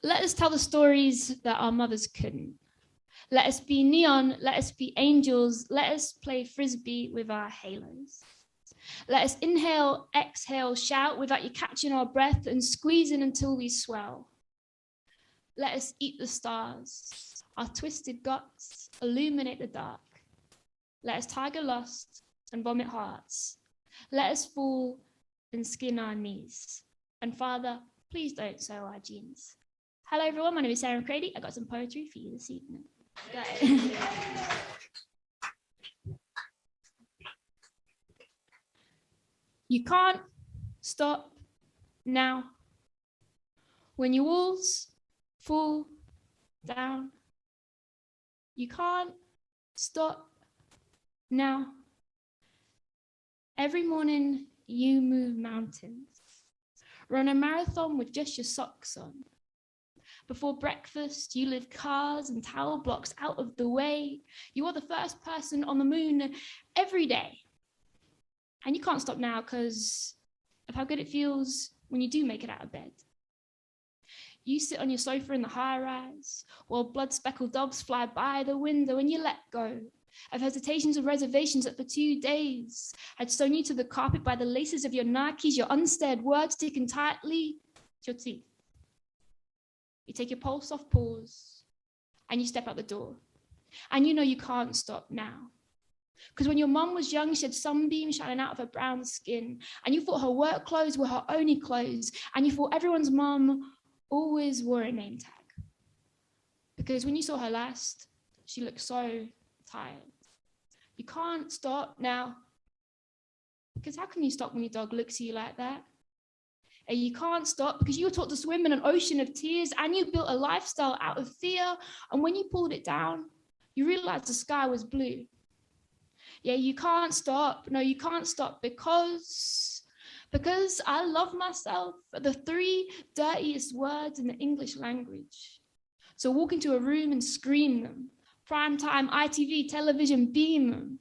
Let us tell the stories that our mothers couldn't. Let us be neon, let us be angels, let us play frisbee with our halos. Let us inhale, exhale, shout without you catching our breath and squeezing until we swell. Let us eat the stars, our twisted guts illuminate the dark. Let us tiger lust and vomit hearts. Let us fall and skin our knees. And Father, please don't sew our jeans. Hello everyone, my name is Sarah McCreadie. I got some poetry for you this evening. You can't stop now. When your walls fall down, you can't stop now. Every morning you move mountains. Run a marathon with just your socks on. Before breakfast, you lift cars and tower blocks out of the way. You are the first person on the moon every day. And you can't stop now because of how good it feels when you do make it out of bed. You sit on your sofa in the high-rise while blood-speckled doves fly by the window and you let go of hesitations and reservations that for 2 days had sewn you to the carpet by the laces of your Nikes, your unstared words sticking tightly to your teeth. You take your pulse off pause and you step out the door. And you know you can't stop now. Because when your mum was young, she had sunbeams shining out of her brown skin. And you thought her work clothes were her only clothes. And you thought everyone's mum always wore a name tag. Because when you saw her last, she looked so tired. You can't stop now. Because how can you stop when your dog looks at you like that? And you can't stop because you were taught to swim in an ocean of tears and you built a lifestyle out of fear. And when you pulled it down, you realized the sky was blue. Yeah, you can't stop. No, you can't stop because I love myself are the 3 dirtiest words in the English language. So walk into a room and scream them. Primetime, ITV, television, beam them.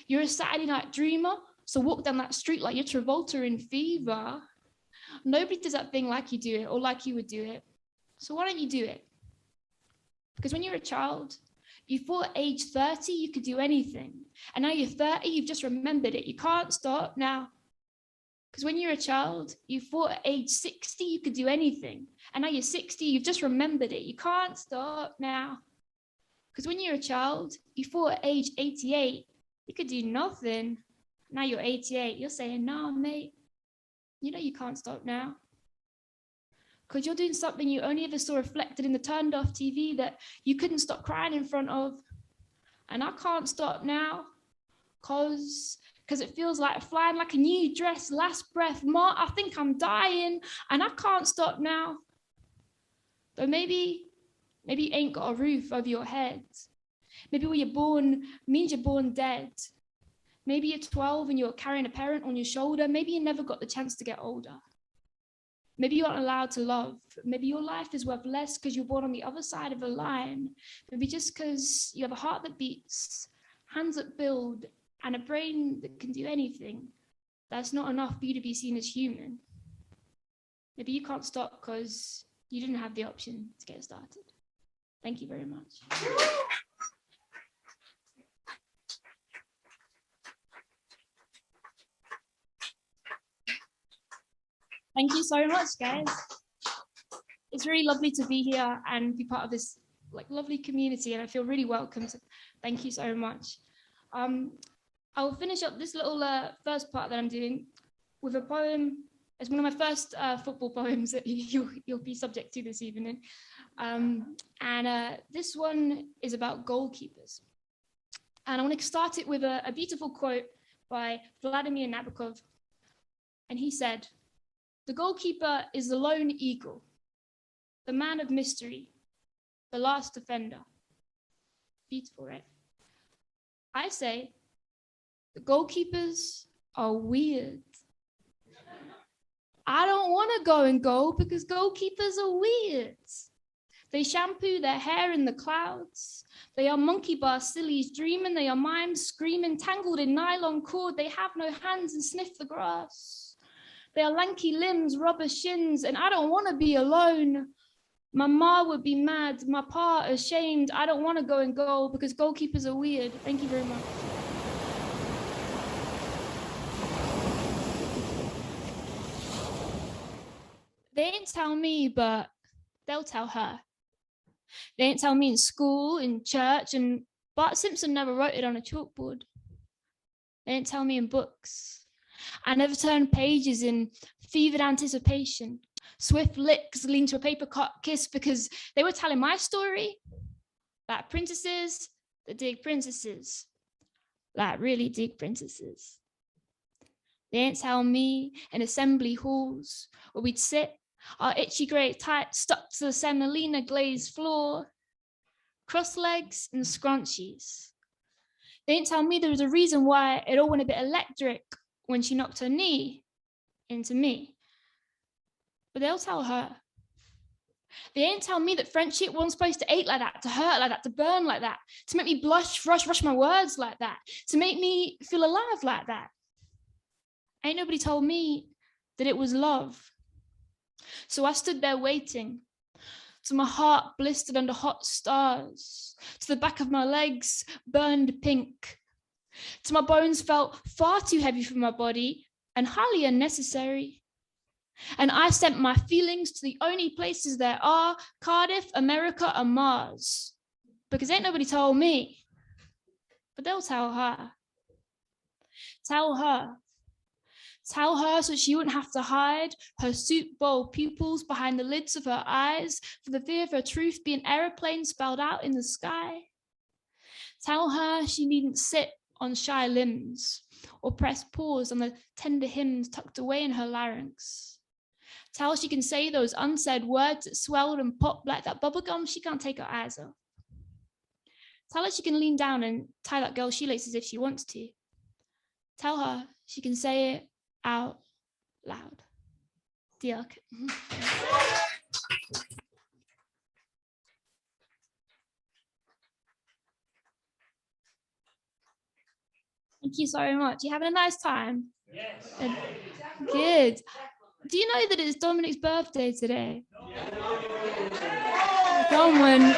You're a Saturday night dreamer, so walk down that street like you're Travolta in Fever. Nobody does that thing like you do it or like you would do it. So why don't you do it? Because when you're a child, you thought at age 30 you could do anything. And now you're 30, you've just remembered it. You can't stop now. Because when you're a child, you thought at age 60 you could do anything. And now you're 60, you've just remembered it. You can't stop now. Because when you're a child, you thought at age 88 you could do nothing. Now you're 88, you're saying, no, mate. You know you can't stop now. Because you're doing something you only ever saw reflected in the turned off TV that you couldn't stop crying in front of. And I can't stop now. Because it feels like flying like a new dress, last breath, more, I think I'm dying. And I can't stop now. Though maybe you ain't got a roof over your head. Maybe where you're born means you're born dead. Maybe you're 12 and you're carrying a parent on your shoulder. Maybe you never got the chance to get older. Maybe you aren't allowed to love. Maybe your life is worth less because you're born on the other side of a line. Maybe just because you have a heart that beats, hands that build, and a brain that can do anything. That's not enough for you to be seen as human. Maybe you can't stop because you didn't have the option to get started. Thank you very much. Thank you so much, guys. It's really lovely to be here and be part of this lovely community, and I feel really welcome. So thank you so much. I will finish up this little first part that I'm doing with a poem. It's one of my first football poems that you'll be subject to this evening. This one is about goalkeepers. And I want to start it with a beautiful quote by Vladimir Nabokov. And he said, "The goalkeeper is the lone eagle, the man of mystery, the last defender." Beautiful, right? I say, the goalkeepers are weird. I don't want to go in goal because goalkeepers are weird. They shampoo their hair in the clouds. They are monkey bar sillies dreaming. They are mimes screaming, tangled in nylon cord. They have no hands and sniff the grass. They are lanky limbs, rubber shins, and I don't want to be alone. My ma would be mad. My pa ashamed. I don't want to go in goal because goalkeepers are weird. Thank you very much. They didn't tell me, but they'll tell her. They didn't tell me in school, in church, and Bart Simpson never wrote it on a chalkboard. They didn't tell me in books. I never turned pages in fevered anticipation. Swift licks leaned to a paper kiss because they were telling my story. Like princesses that dig princesses. Like really dig princesses. They didn't tell me in assembly halls where we'd sit, our itchy grey tights stuck to the semolina glazed floor, cross legs and scrunchies. They didn't tell me there was a reason why it all went a bit electric when she knocked her knee into me. But they'll tell her. They didn't tell me that friendship wasn't supposed to ache like that, to hurt like that, to burn like that, to make me blush, rush my words like that, to make me feel alive like that. Ain't nobody told me that it was love. So I stood there waiting, till my heart blistered under hot stars, to the back of my legs burned pink, till my bones felt far too heavy for my body and highly unnecessary. And I sent my feelings to the only places there are, Cardiff, America, and Mars. Because ain't nobody told me. But they'll tell her. Tell her. Tell her so she wouldn't have to hide her soup bowl pupils behind the lids of her eyes for the fear of her truth being aeroplane spelled out in the sky. Tell her she needn't sit on shy limbs or press pause on the tender hymns tucked away in her larynx. Tell her she can say those unsaid words that swelled and popped like that bubblegum she can't take her eyes off. Tell her she can lean down and tie that girl's shoelaces if she wants to. Tell her she can say it out loud. Diolch. Thank you so much. You having a nice time? Yes. Good. Do you know that it's Dominic's birthday today? Come on.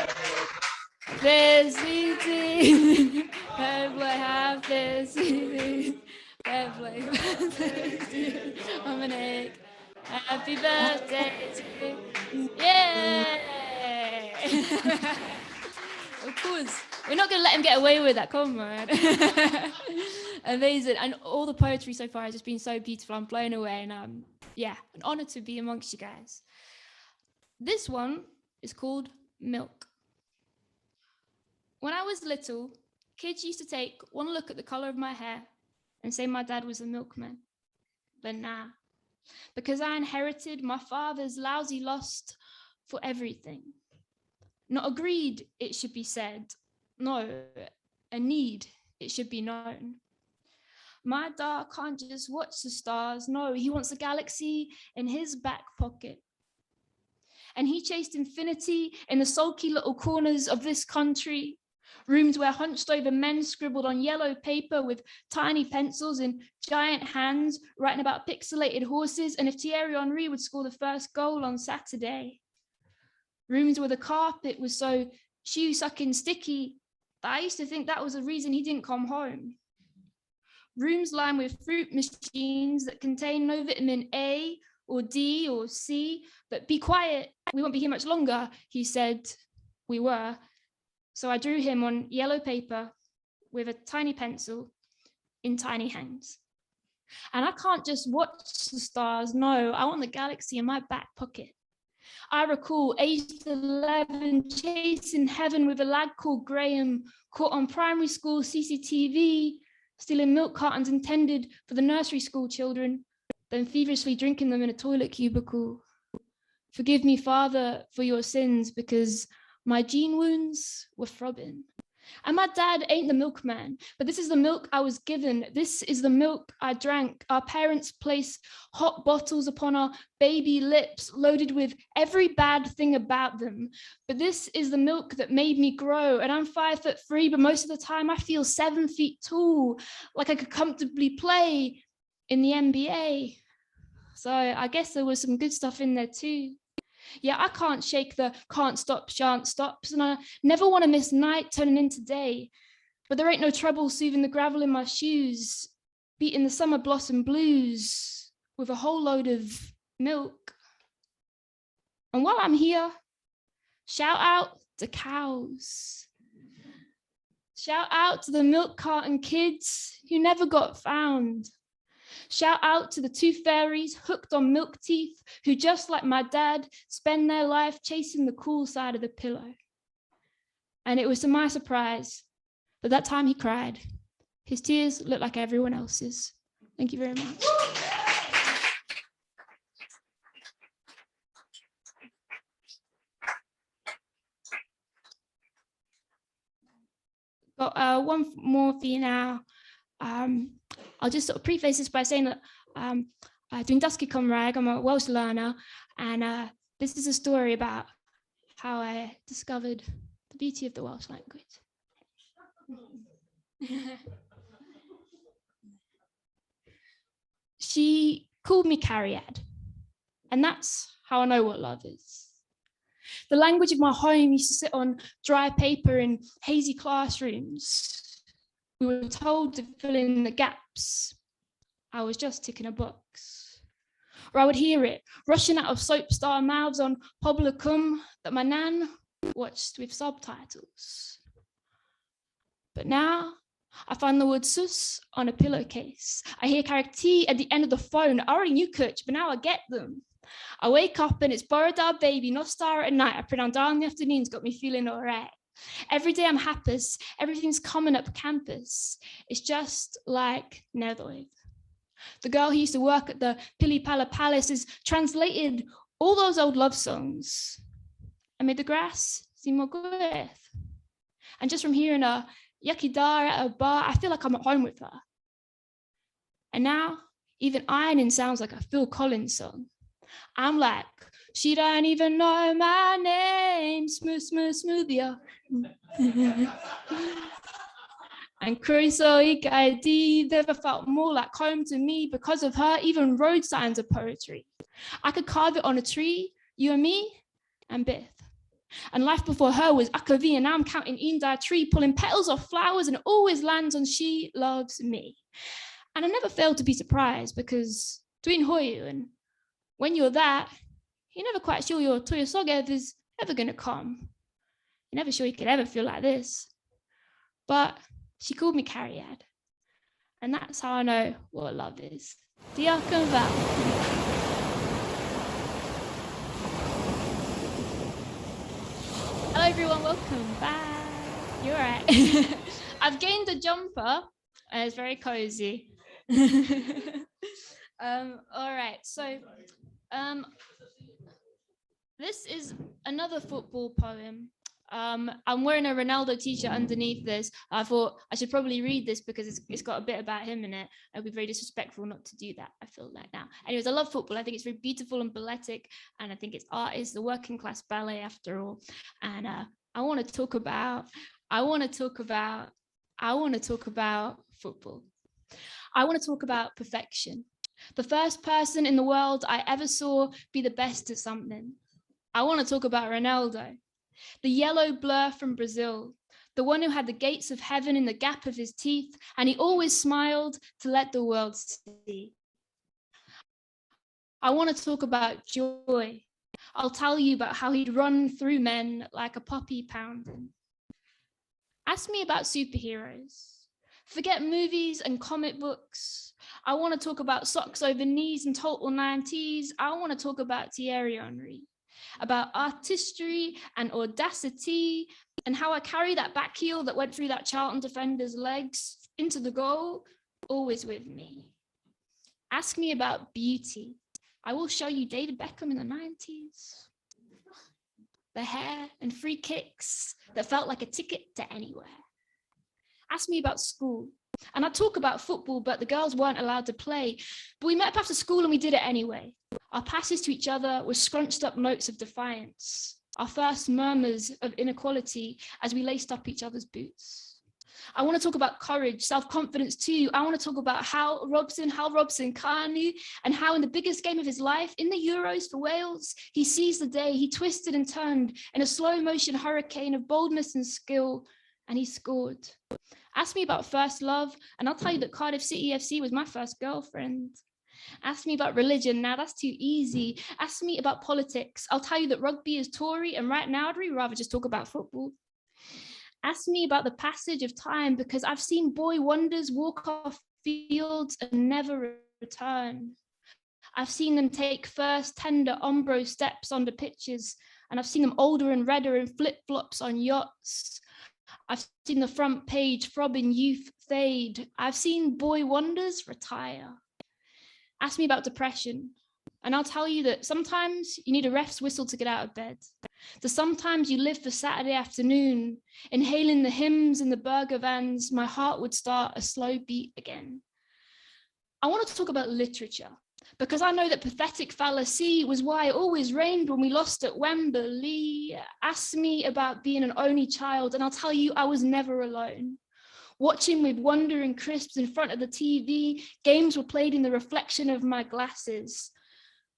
Felicity. Felicity. Dominic. Happy birthday to you. Yay! Of course. We're not going to let him get away with that, come on. Amazing. And all the poetry so far has just been so beautiful. I'm blown away. And yeah, an honor to be amongst you guys. This one is called Milk. When I was little, kids used to take one look at the color of my hair and say my dad was a milkman. But nah, because I inherited my father's lousy lust for everything. Not a greed, it should be said. No, a need, it should be known. My dad can't just watch the stars. No, he wants a galaxy in his back pocket. And he chased infinity in the sulky little corners of this country, rooms where hunched over men scribbled on yellow paper with tiny pencils in giant hands, writing about pixelated horses and if Thierry Henry would score the first goal on Saturday. Rooms where the carpet was so shoe-sucking sticky that I used to think that was the reason he didn't come home. Rooms lined with fruit machines that contain no vitamin A or D or C, but be quiet, we won't be here much longer, he said. We were. So I drew him on yellow paper with a tiny pencil in tiny hands. And I can't just watch the stars, no, I want the galaxy in my back pocket. I recall aged 11 chasing heaven with a lad called Graham, caught on primary school CCTV, stealing milk cartons intended for the nursery school children, then feverishly drinking them in a toilet cubicle. Forgive me, Father, for your sins, because my gene wounds were throbbing. And my dad ain't the milkman, but this is the milk I was given. This is the milk I drank. Our parents placed hot bottles upon our baby lips, loaded with every bad thing about them. But this is the milk that made me grow. And I'm 5'3", but most of the time I feel 7 feet tall, like I could comfortably play in the NBA. So I guess there was some good stuff in there too. Yeah, I can't shake the can't stop, shan't stops, and I never want to miss night turning into day. But there ain't no trouble soothing the gravel in my shoes, beating the summer blossom blues with a whole load of milk. And while I'm here, shout out to cows. Shout out to the milk carton kids who never got found. Shout out to the tooth fairies hooked on milk teeth who, just like my dad, spend their life chasing the cool side of the pillow. And it was to my surprise that that time he cried. His tears looked like everyone else's. Thank you very much. Got one more for you now. I'll just sort of preface this by saying that dwi'n dysgu Cymraeg, I'm a Welsh learner, and this is a story about how I discovered the beauty of the Welsh language. She called me Cariad, and that's how I know what love is. The language of my home used to sit on dry paper in hazy classrooms. We were told to fill in the gaps. I was just ticking a box. Or I would hear it rushing out of soap star mouths on Pobla Cwrw that my nan watched with subtitles. But now I find the word sus on a pillowcase. I hear Carmarthen at the end of the phone. I already knew Cwrw, but now I get them. I wake up and it's Borodar baby, no star at night. I put on down in the afternoons, got me feeling all right. Every day I'm happy, everything's coming up campus. It's just like Netherlands. The girl who used to work at the Pili Pala Palace has translated all those old love songs and made the grass seem more good. And just from hearing a yakidar at a bar, I feel like I'm at home with her. And now, even ironing sounds like a Phil Collins song. I'm like, she don't even know my name, smooth, smooth, smooth, yeah. And McCreadie never felt more like home to me because of her. Even road signs are poetry. I could carve it on a tree, you and me, and Beth. And life before her was Akavi, and now I'm counting Indar tree, pulling petals off flowers, and it always lands on she loves me. And I never failed to be surprised because Dwi'n Hoyu, and when you're that, you're never quite sure your Toyo Sogev is ever going to come. You're never sure you could ever feel like this. But she called me Cariad, and that's how I know what love is. Diolch yn fawr. Hello everyone, welcome back. You're all right. I've gained a jumper, and it's very cozy. All right, so this is another football poem. I'm wearing a Ronaldo t-shirt underneath this. I thought I should probably read this because it's got a bit about him in it. It would be very disrespectful not to do that, I feel like now. Anyways, I love football. I think it's very beautiful and balletic, and I think it's art is the working class ballet after all. And I want to talk about football. I want to talk about perfection. The first person in the world I ever saw be the best at something. I want to talk about Ronaldo. The yellow blur from Brazil, the one who had the gates of heaven in the gap of his teeth, and he always smiled to let the world see. I want to talk about joy. I'll tell you about how he'd run through men like a puppy pounding. Ask me about superheroes. Forget movies and comic books. I want to talk about socks over knees and total 90s. I want to talk about Thierry Henry, about artistry and audacity, and how I carry that back heel that went through that Charlton defender's legs into the goal, always with me. Ask me about beauty. I will show you David Beckham in the 90s. The hair and free kicks that felt like a ticket to anywhere. Ask me about school. And I talk about football, but the girls weren't allowed to play. But we met up after school and we did it anyway. Our passes to each other were scrunched up notes of defiance. Our first murmurs of inequality as we laced up each other's boots. I want to talk about courage, self-confidence too. I want to talk about how Robson Kanu, and how in the biggest game of his life, in the Euros for Wales, he seized the day, he twisted and turned in a slow motion hurricane of boldness and skill, and he scored. Ask me about first love, and I'll tell you that Cardiff City FC was my first girlfriend. Ask me about religion, now that's too easy. Ask me about politics, I'll tell you that rugby is Tory, and right now I'd really rather just talk about football. Ask me about the passage of time, because I've seen boy wonders walk off fields and never return. I've seen them take first tender Umbro steps onto pitches, and I've seen them older and redder in flip-flops on yachts. I've seen the front page throbbing youth fade. I've seen boy wonders retire. Ask me about depression, and I'll tell you that sometimes you need a ref's whistle to get out of bed. That sometimes you live for Saturday afternoon, inhaling the hymns and the burger vans, my heart would start a slow beat again. I want to talk about literature, because I know that pathetic fallacy was why it always rained when we lost at Wembley. Ask me about being an only child, and I'll tell you I was never alone. Watching with wonder and crisps in front of the TV, games were played in the reflection of my glasses.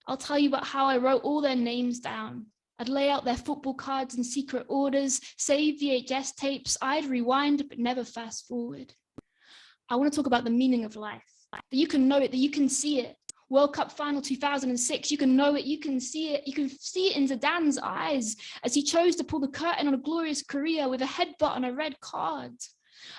I'll tell you about how I wrote all their names down. I'd lay out their football cards in secret orders, save VHS tapes, I'd rewind but never fast forward. I want to talk about the meaning of life, that you can know it, that you can see it. World Cup final 2006, you can know it, you can see it in Zidane's eyes as he chose to pull the curtain on a glorious career with a headbutt and a red card.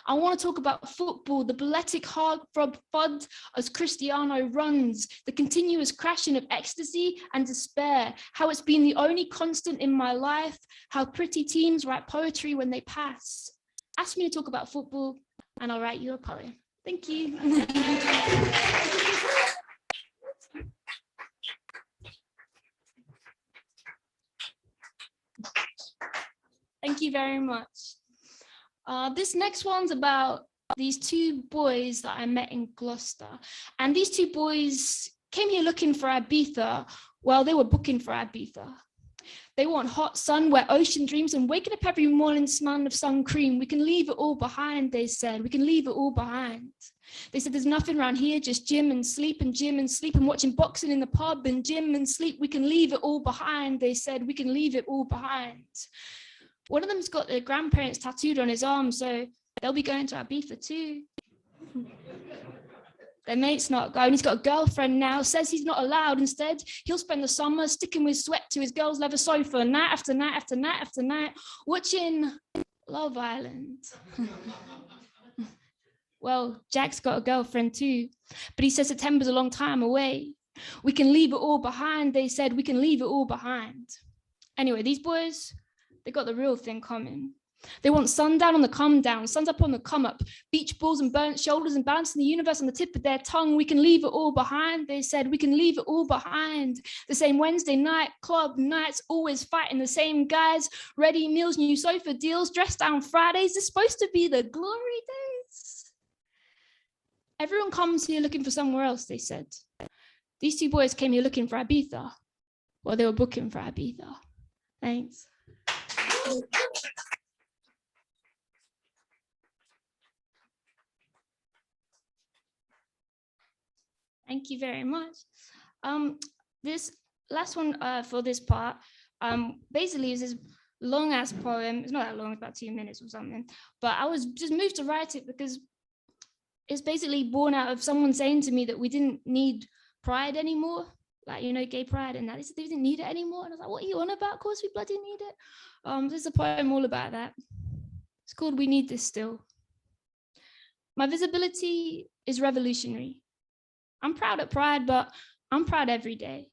I want to talk about football, the balletic heartthrob thud as Cristiano runs, the continuous crashing of ecstasy and despair, how it's been the only constant in my life, how pretty teams write poetry when they pass. Ask me to talk about football and I'll write you a poem. Thank you. Thank you very much. This next one's about these two boys that I met in Gloucester. And these two boys came here looking for Ibiza. Well, they were booking for Ibiza. They want hot sun, wet ocean dreams, and waking up every morning smelling of sun cream. We can leave it all behind, they said. We can leave it all behind. They said there's nothing around here, just gym and sleep and watching boxing in the pub and gym and sleep. We can leave it all behind, they said. We can leave it all behind. One of them's got their grandparents tattooed on his arm, so they'll be going to Ibiza too. Their mate's not going, he's got a girlfriend now, says he's not allowed. Instead, he'll spend the summer sticking with sweat to his girl's leather sofa, night after night after night after night, watching Love Island. Well, Jack's got a girlfriend too, but he says September's a long time away. We can leave it all behind, they said, we can leave it all behind. Anyway, these boys, they got the real thing coming. They want sundown on the come down, suns up on the come up, beach balls and burnt shoulders and balancing the universe on the tip of their tongue. We can leave it all behind, they said, we can leave it all behind. The same Wednesday night, club nights, always fighting the same guys, ready meals, new sofa deals, dressed down Fridays. It's supposed to be the glory days. Everyone comes here looking for somewhere else, they said. These two boys came here looking for Ibiza. Well, they were booking for Ibiza. Thanks. Thank you very much. This last one for this part, basically is this long ass poem. It's not that long, it's about 2 minutes or something, but I was just moved to write it because it's basically born out of someone saying to me that we didn't need pride anymore. Like, you know, gay pride and that. They said they didn't need it anymore. And I was like, what are you on about? Of course we bloody need it. There's a poem all about that. It's called We Need This Still. My visibility is revolutionary. I'm proud at Pride, but I'm proud every day.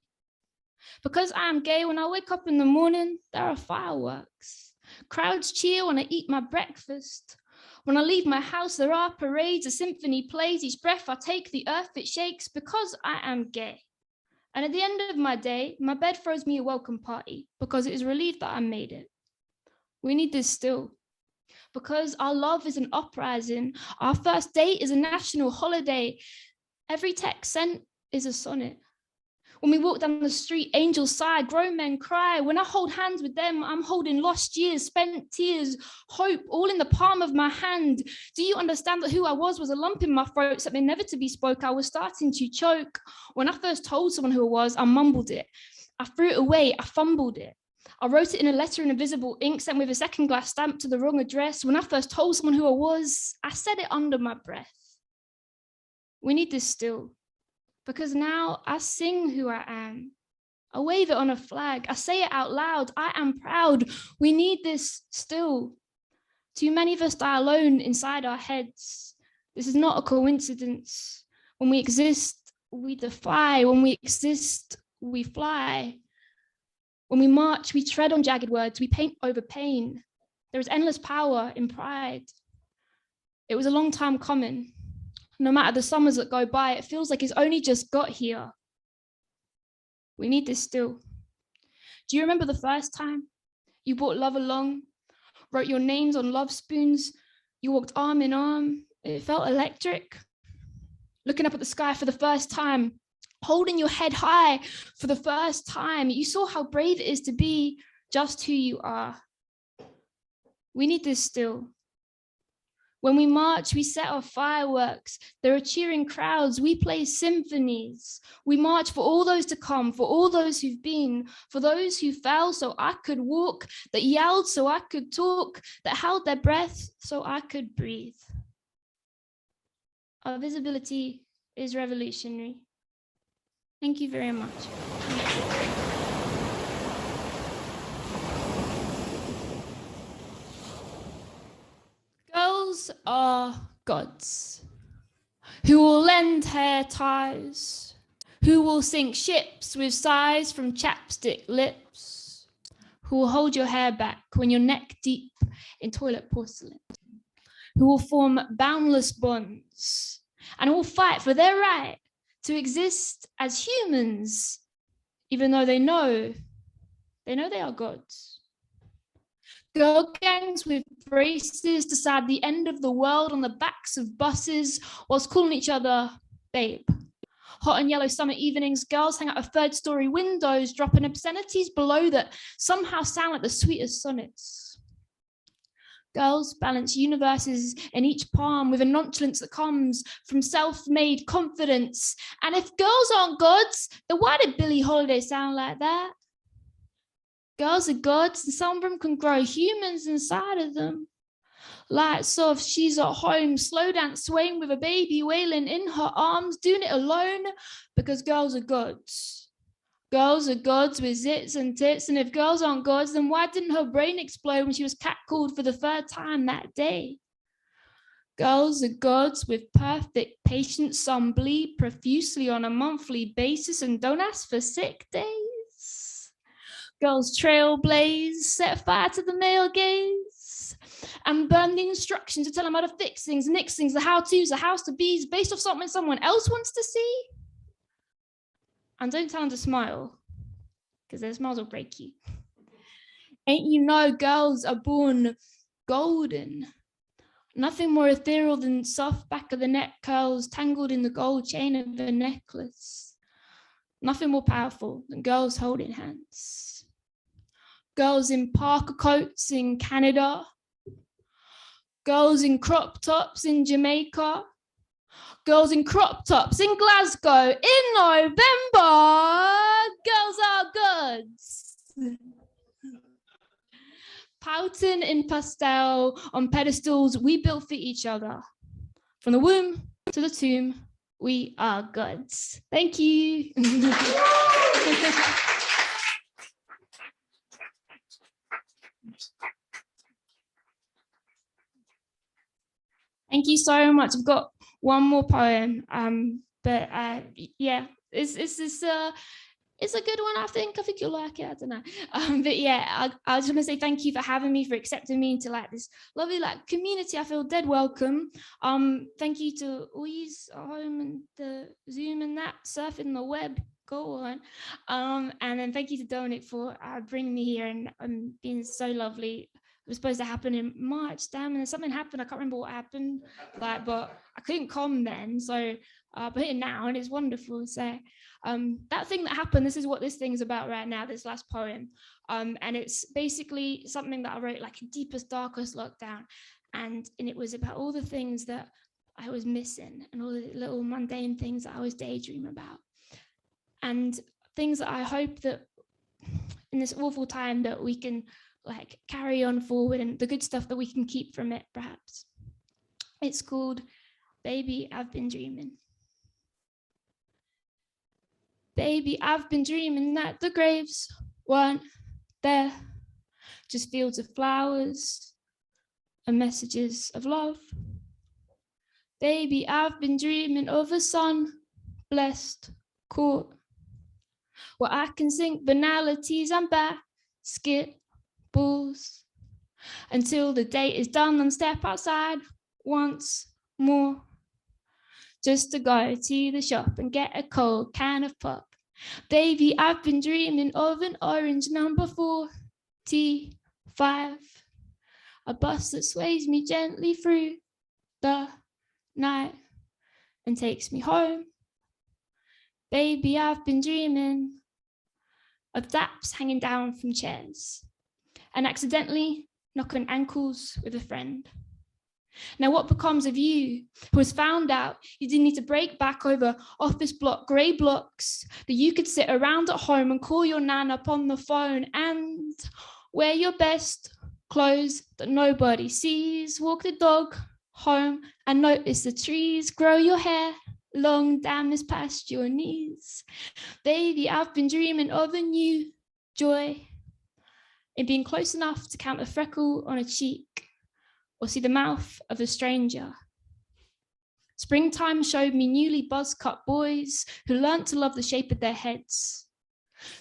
Because I am gay, when I wake up in the morning, there are fireworks. Crowds cheer when I eat my breakfast. When I leave my house, there are parades, a symphony plays. Each breath I take, the earth it shakes because I am gay. And at the end of my day, my bed throws me a welcome party because it is relieved that I made it. We need this still. Because our love is an uprising. Our first date is a national holiday. Every text sent is a sonnet. When we walk down the street, angels sigh, grown men cry. When I hold hands with them, I'm holding lost years, spent tears, hope, all in the palm of my hand. Do you understand that who I was a lump in my throat, something never to be spoke? I was starting to choke. When I first told someone who I was, I mumbled it. I threw it away, I fumbled it. I wrote it in a letter in invisible ink, sent with a second glass stamp to the wrong address. When I first told someone who I was, I said it under my breath. We need this still. Because now I sing who I am. I wave it on a flag. I say it out loud. I am proud. We need this still. Too many of us die alone inside our heads. This is not a coincidence. When we exist, we defy. When we exist, we fly. When we march, we tread on jagged words. We paint over pain. There is endless power in pride. It was a long time coming. No matter the summers that go by, it feels like it's only just got here. We need this still. Do you remember the first time you brought love along, wrote your names on love spoons, you walked arm in arm, it felt electric? Looking up at the sky for the first time, holding your head high for the first time, you saw how brave it is to be just who you are. We need this still. When we march, we set off fireworks. There are cheering crowds. We play symphonies. We march for all those to come, for all those who've been, for those who fell so I could walk, that yelled so I could talk, that held their breath so I could breathe. Our visibility is revolutionary. Thank you very much. Girls are gods who will lend hair ties, who will sink ships with sighs from chapstick lips, who will hold your hair back when you're neck deep in toilet porcelain, who will form boundless bonds and will fight for their right to exist as humans, even though they know they are gods. Girl gangs with braces decide the end of the world on the backs of buses whilst calling each other babe. Hot and yellow summer evenings, girls hang out of third-story windows, dropping obscenities below that somehow sound like the sweetest sonnets. Girls balance universes in each palm with a nonchalance that comes from self-made confidence. And if girls aren't gods, then why did Billie Holiday sound like that? Girls are gods, and some of them can grow humans inside of them. Lights off, she's at home, slow dance swaying with a baby wailing in her arms, doing it alone because girls are gods. Girls are gods with zits and tits, and if girls aren't gods, then why didn't her brain explode when she was catcalled for the third time that day? Girls are gods with perfect patience, some bleed profusely on a monthly basis and don't ask for sick days. Girls trailblaze, set fire to the male gaze, and burn the instructions to tell them how to fix things, nix things, the how-tos, the house to bees, based off something someone else wants to see. And don't tell them to smile, because their smiles will break you. Ain't you know girls are born golden? Nothing more ethereal than soft back of the neck curls tangled in the gold chain of a necklace. Nothing more powerful than girls holding hands. Girls in parka coats in Canada. Girls in crop tops in Jamaica. Girls in crop tops in Glasgow in November. Girls are goods. Pouting in pastel on pedestals we built for each other. From the womb to the tomb, we are gods. Thank you. Thank you so much. I've got one more poem, but yeah, it's a good one. I think you'll like it. I don't know, but yeah, I just want to say thank you for having me, for accepting me into like this lovely like community. I feel dead welcome. Thank you to all yous at home and the Zoom and that surfing the web. Go on, and then thank you to Dominic for bringing me here and being so lovely. was supposed to happen in March, damn, and then something happened. I can't remember what happened, like, but I couldn't come then. So but here now, and it's wonderful. So that thing that happened, this is what this thing's about right now, this last poem. And it's basically something that I wrote like in deepest, darkest lockdown. And it was about all the things that I was missing and all the little mundane things that I was daydreaming about. And things that I hope that in this awful time that we can like carry on forward, and the good stuff that we can keep from it, perhaps. It's called Baby, I've Been Dreaming. Baby, I've been dreaming that the graves weren't there, just fields of flowers and messages of love. Baby, I've been dreaming of a sun-blessed court where I can sink banalities and basketballs until the day is done and step outside once more, just to go to the shop and get a cold can of pop. Baby, I've been dreaming of an orange number 45, a bus that sways me gently through the night and takes me home. Baby, I've been dreaming of daps hanging down from chairs and accidentally knocking ankles with a friend. Now, what becomes of you who has found out you didn't need to break back over office block grey blocks, that you could sit around at home and call your nan up on the phone and wear your best clothes that nobody sees, walk the dog home and notice the trees, grow your hair long damaged past your knees. Baby, I've been dreaming of a new joy in being close enough to count a freckle on a cheek or see the mouth of a stranger. Springtime showed me newly buzz-cut boys who learnt to love the shape of their heads.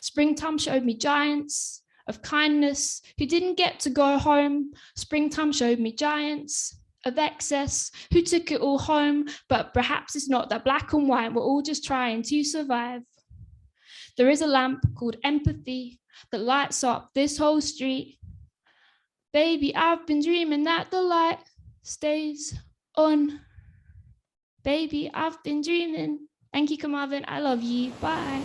Springtime showed me giants of kindness who didn't get to go home. Springtime showed me giants of excess who took it all home, but perhaps it's not that black and white, we're all just trying to survive. There is a lamp called empathy that lights up this whole street. Baby, I've been dreaming that the light stays on. Baby, I've been dreaming. Thank you, Carmarthen. I love you. Bye.